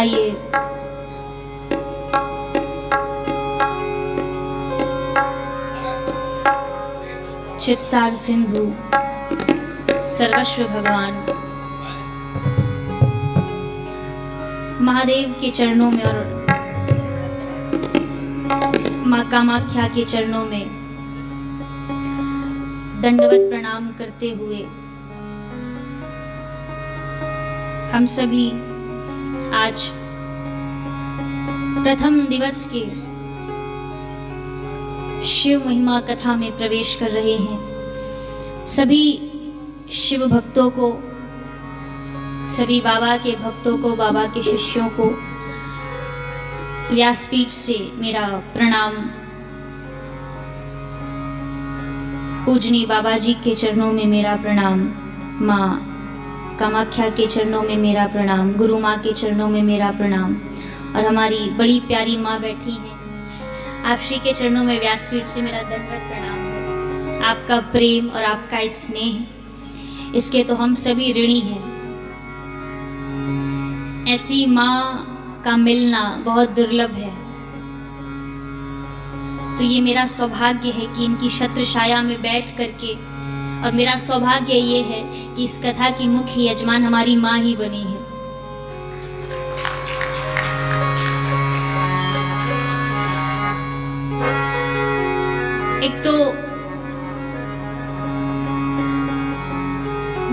आइए चित्सार सिंधु सर्वस्व भगवान महादेव के चरणों में और माँ कामाख्या के चरणों में दंडवत प्रणाम करते हुए हम सभी आज प्रथम दिवस के शिव महिमा कथा में प्रवेश कर रहे हैं। सभी शिव भक्तों को, सभी बाबा के भक्तों को, बाबा के शिष्यों को व्यासपीठ से मेरा प्रणाम। पूजनीय बाबा जी के चरणों में मेरा प्रणाम, माँ कामाख्या के चरणों में मेरा प्रणाम, गुरु माँ के चरणों में मेरा प्रणाम और हमारी बड़ी प्यारी माँ बैठी है, आप श्री के चरणों में व्यासपीठ से मेरा दंडवत प्रणाम है। आपका प्रेम और आपका स्नेह, इसके तो हम सभी ऋणी हैं। ऐसी माँ का मिलना बहुत दुर्लभ है, तो ये मेरा सौभाग्य है कि इनकी छत्र छाया में बैठ करके, और मेरा सौभाग्य ये है कि इस कथा की मुख्य यजमान हमारी माँ ही बनी है। एक तो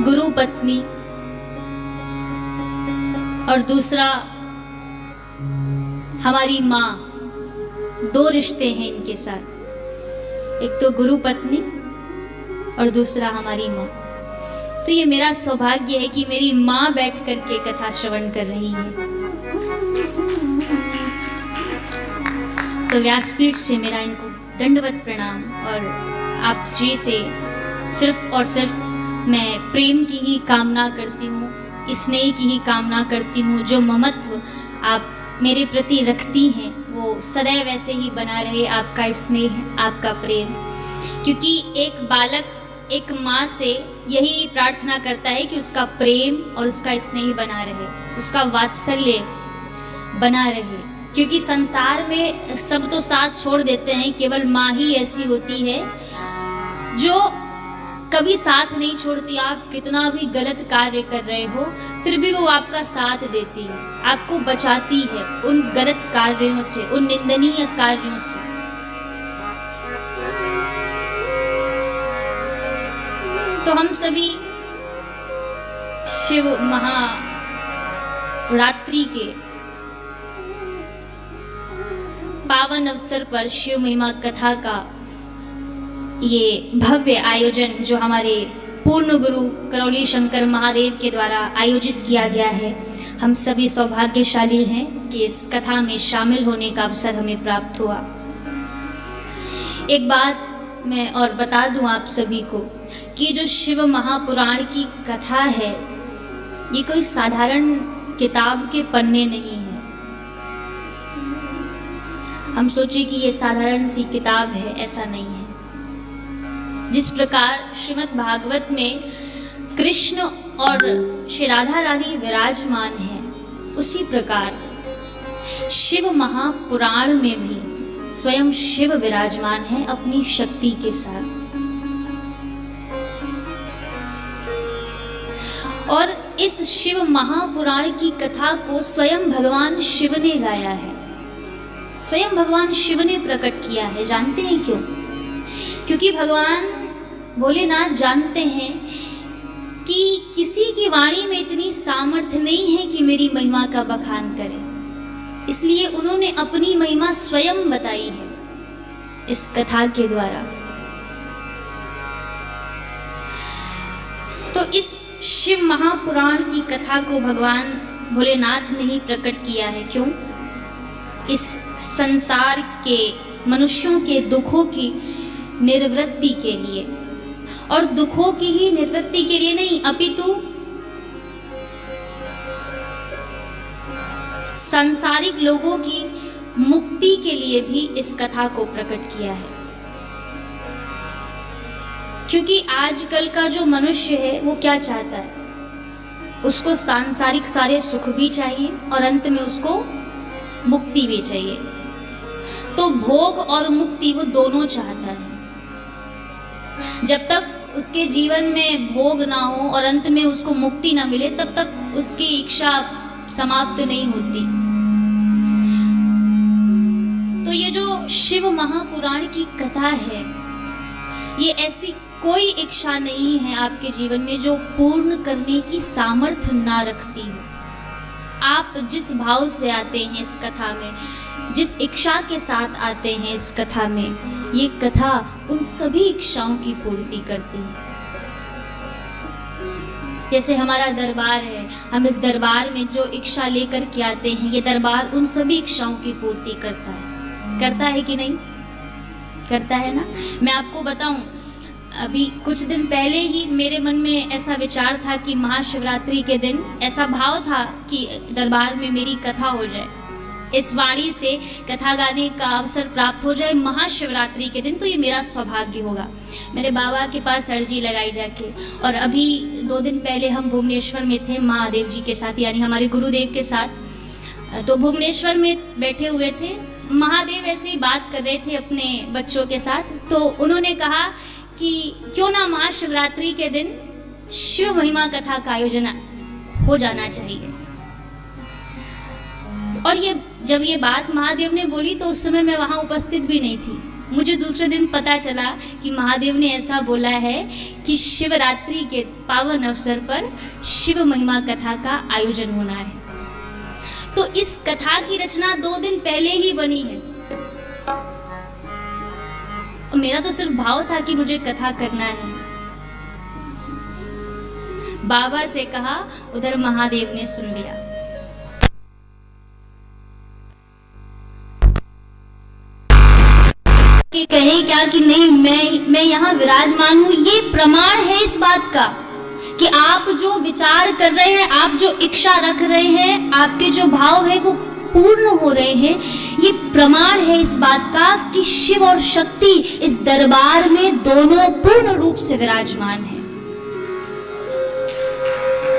गुरु पत्नी और दूसरा हमारी माँ, दो रिश्ते हैं इनके साथ। एक तो गुरु पत्नी और दूसरा हमारी माँ। तो ये मेरा सौभाग्य है कि मेरी माँ बैठ करके कथा श्रवण कर रही है। तो व्यासपीठ से मेरा इनको दंडवत प्रणाम और आप श्री से सिर्फ और सिर्फ मैं प्रेम की ही कामना करती हूँ, स्नेह की ही कामना करती हूँ। जो ममत्व आप मेरे प्रति रखती हैं वो सदैव ऐसे ही बना रहे, आपका स्नेह, आपका प्रेम। क्योंकि एक बालक एक माँ से यही प्रार्थना करता है कि उसका प्रेम और उसका स्नेह बना रहे, उसका वात्सल्य बना रहे। क्योंकि संसार में सब तो साथ छोड़ देते हैं, केवल माँ ही ऐसी होती है जो कभी साथ नहीं छोड़ती। आप कितना भी गलत कार्य कर रहे हो फिर भी वो आपका साथ देती है, आपको बचाती है उन गलत कार्यों से, उन निंदनीय कार्यों से। तो हम सभी शिव महारात्रि के पावन अवसर पर शिव महिमा कथा का ये भव्य आयोजन जो हमारे पूर्ण गुरु करौली शंकर महादेव के द्वारा आयोजित किया गया है, हम सभी सौभाग्यशाली हैं कि इस कथा में शामिल होने का अवसर हमें प्राप्त हुआ। एक बात मैं और बता दूं आप सभी को कि जो शिव महापुराण की कथा है ये कोई साधारण किताब के पन्ने नहीं है। हम सोचे कि ये साधारण सी किताब है, ऐसा नहीं है। जिस प्रकार श्रीमद् भागवत में कृष्ण और श्री राधा रानी विराजमान है, उसी प्रकार शिव महापुराण में भी स्वयं शिव विराजमान है अपनी शक्ति के साथ। और इस शिव महापुराण की कथा को स्वयं भगवान शिव ने गाया है, स्वयं भगवान शिव ने प्रकट किया है। जानते हैं क्यों? क्योंकि भगवान भोलेनाथ जानते हैं कि किसी की वाणी में इतनी सामर्थ्य नहीं है कि मेरी महिमा का बखान करे, इसलिए उन्होंने अपनी महिमा स्वयं बताई है इस कथा के द्वारा। तो इस शिव महापुराण की कथा को भगवान भोलेनाथ ने ही प्रकट किया है। क्यों? इस संसार के मनुष्यों के दुखों की निवृत्ति के लिए, और दुखों की ही निवृत्ति के लिए नहीं अपितु सांसारिक लोगों की मुक्ति के लिए भी इस कथा को प्रकट किया है। क्योंकि आजकल का जो मनुष्य है वो क्या चाहता है? उसको सांसारिक सारे सुख भी चाहिए और अंत में उसको मुक्ति भी चाहिए। तो भोग और मुक्ति वो दोनों चाहता है। जब तक उसके जीवन में भोग ना हो और अंत में उसको मुक्ति ना मिले, तब तक उसकी इच्छा समाप्त नहीं होती। तो ये जो शिव महापुराण की कथा है, ये ऐसी कोई इच्छा नहीं है आपके जीवन में जो पूर्ण करने की सामर्थ्य ना रखती हो। आप जिस भाव से आते हैं इस कथा में, जिस इच्छा के साथ आते हैं इस कथा में, ये कथा उन सभी इच्छाओं की पूर्ति करती है। जैसे हमारा दरबार है, हम इस दरबार में जो इच्छा लेकर के आते हैं, ये दरबार उन सभी इच्छाओं की पूर्ति करता है कि नहीं? करता है ना। मैं आपको बताऊं, अभी कुछ दिन पहले ही मेरे मन में ऐसा विचार था कि महाशिवरात्रि के दिन ऐसा भाव था कि दरबार में मेरी कथा हो जाए, इस वाणी से कथा गाने का अवसर प्राप्त हो जाए महाशिवरात्रि के दिन, तो ये मेरा सौभाग्य होगा। मेरे बाबा के पास अर्जी लगाई जाके, और अभी 2 दिन पहले हम भुवनेश्वर में थे महादेव जी के साथ, यानी हमारे गुरुदेव के साथ। तो भुवनेश्वर में बैठे हुए थे, महादेव ऐसे ही बात कर रहे थे अपने बच्चों के साथ। तो उन्होंने कहा कि क्यों ना महाशिवरात्रि के दिन शिव महिमा कथा का आयोजन हो जाना चाहिए। और ये जब ये बात महादेव ने बोली तो उस समय मैं वहां उपस्थित भी नहीं थी। मुझे दूसरे दिन पता चला कि महादेव ने ऐसा बोला है कि शिवरात्रि के पावन अवसर पर शिव महिमा कथा का आयोजन होना है। तो इस कथा की रचना 2 दिन पहले ही बनी है। और मेरा तो सिर्फ भाव था कि मुझे कथा करना है। बाबा से कहा, उधर महादेव ने सुन लिया। कि कहे क्या कि नहीं, मैं यहाँ विराजमान हूँ, ये प्रमाण है इस बात का कि आप जो विचार कर रहे हैं, आप जो इच्छा रख रहे हैं, आपके जो भाव है वो पूर्ण हो रहे हैं। ये प्रमाण है इस बात का कि शिव और शक्ति इस दरबार में दोनों पूर्ण रूप से विराजमान है।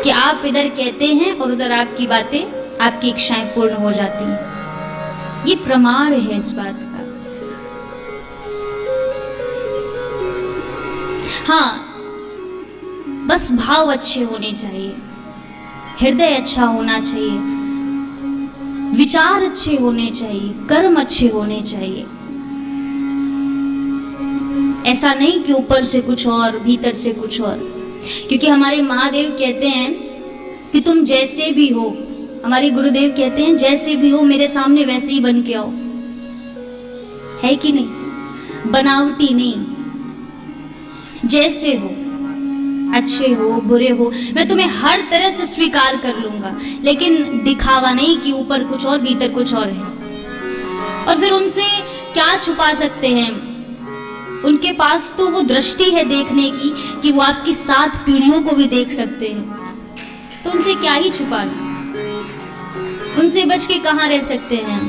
कि आप इधर कहते हैं और उधर आपकी बातें, आपकी इच्छाएं पूर्ण हो जाती हैं। ये प्रमाण है इस बात का। हाँ, बस भाव अच्छे होने चाहिए, हृदय अच्छा होना चाहिए, विचार अच्छे होने चाहिए, कर्म अच्छे होने चाहिए। ऐसा नहीं कि ऊपर से कुछ और भीतर से कुछ और। क्योंकि हमारे महादेव कहते हैं कि तुम जैसे भी हो, हमारे गुरुदेव कहते हैं जैसे भी हो मेरे सामने वैसे ही बन के आओ। है कि नहीं? बनावटी नहीं, जैसे हो, अच्छे हो बुरे हो, मैं तुम्हें हर तरह से स्वीकार कर लूंगा, लेकिन दिखावा नहीं कि ऊपर कुछ और भीतर कुछ और है। और फिर उनसे क्या छुपा सकते हैं? उनके पास तो वो दृष्टि है देखने की कि वो आपकी 7 पीढ़ियों को भी देख सकते हैं। तो उनसे क्या ही छुपाना, उनसे बच के कहां रह सकते हैं?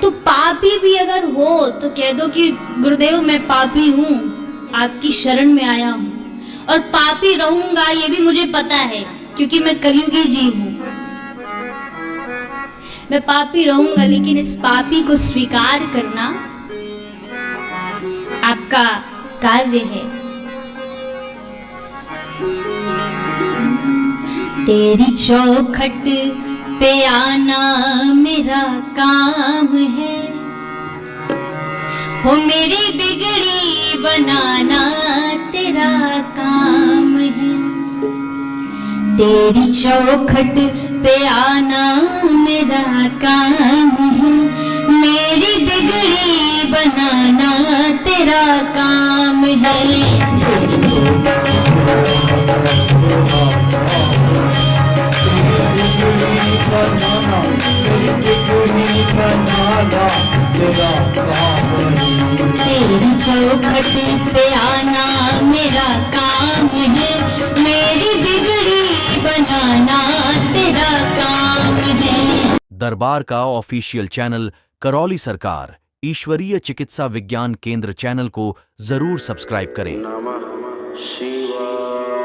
तो पापी भी अगर हो तो कह दो कि गुरुदेव मैं पापी हूं, आपकी शरण में आया हूं, और पापी रहूंगा ये भी मुझे पता है क्योंकि मैं कलयुगी जीव हूं। मैं पापी रहूंगा, लेकिन इस पापी को स्वीकार करना आपका कार्य है। तेरी चौखट पे आना मेरा काम है, हो मेरी बिगड़ी बनाना तेरा काम है। तेरी चौखट पे आना मेरा काम है, मेरी बिगड़ी बनाना तेरा काम है। तेरी चौखट पे आना मेरा काम है, मेरी बिगड़ी बनाना तेरा काम है। दरबार का ऑफिशियल चैनल करौली सरकार ईश्वरीय चिकित्सा विज्ञान केंद्र चैनल को जरूर सब्सक्राइब करें। शिवाय